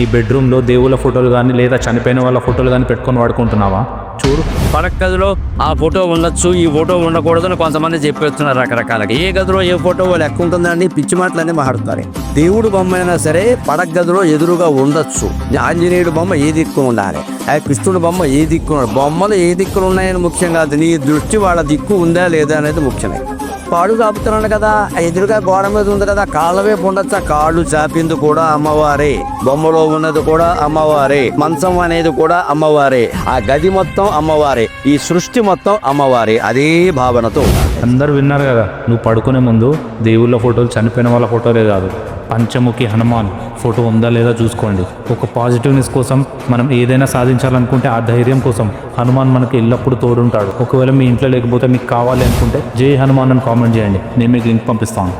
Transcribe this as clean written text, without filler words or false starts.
నీ బెడ్రూమ్లో దేవుళ్ళ ఫోటోలు కానీ లేదా చనిపోయిన వాళ్ళ ఫోటోలు కానీ పెట్టుకొని వాడుకుంటున్నావా? చూడు, పడక గదిలో ఆ ఫోటో ఉండొచ్చు, ఈ ఫోటో ఉండకూడదని కొంతమంది చెప్పేస్తున్నారు రకరకాలుగా. ఏ గదిలో ఏ ఫోటో లెక్క ఉంటుందండి, పిచ్చి మాటలన్నీ మాట్లాడుతారు. దేవుడు బొమ్మ అయినా సరే పడక గదిలో ఎదురుగా ఉండొచ్చు. ఆంజనేయుడు బొమ్మ ఏ దిక్కున ఉండాలి, ఆ కృష్ణుడు బొమ్మ ఏ దిక్కున, బొమ్మలు ఏ దిక్కులు ఉన్నాయని ముఖ్యం కాదు, నీ దృష్టి వాళ్ళ దిక్కు ఉందా లేదా అనేది ముఖ్యమే. కాళ్ళు చాపుతున్నాడు కదా, ఎదురుగా గోడ మీద ఉంది కదా, కాళ్ళ వైపు ఉండొచ్చు. ఆ కాళ్ళు చాపింది కూడా అమ్మవారే, బొమ్మలో ఉన్నది కూడా అమ్మవారే, మంచం అనేది కూడా అమ్మవారే, ఆ గది మొత్తం అమ్మవారే, ఈ సృష్టి మొత్తం అమ్మవారే. అదే భావనతో అందరూ విన్నారు కదా. నువ్వు పడుకునే ముందు దేవుళ్ళ ఫోటోలు, చనిపోయిన వాళ్ళ ఫోటోలే కాదు, పంచముఖి హనుమాన్ ఫోటో ఉందా లేదా చూసుకోండి. ఒక పాజిటివ్నెస్ కోసం మనం ఏదైనా సాధించాలనుకుంటే ఆ ధైర్యం కోసం హనుమాన్ మనకి ఎల్లప్పుడూ తోడుంటాడు. ఒకవేళ మీ ఇంట్లో లేకపోతే మీకు కావాలి అనుకుంటే జై హనుమాన్ అని కామెంట్ చేయండి, నేను మీకు లింక్ పంపిస్తాను.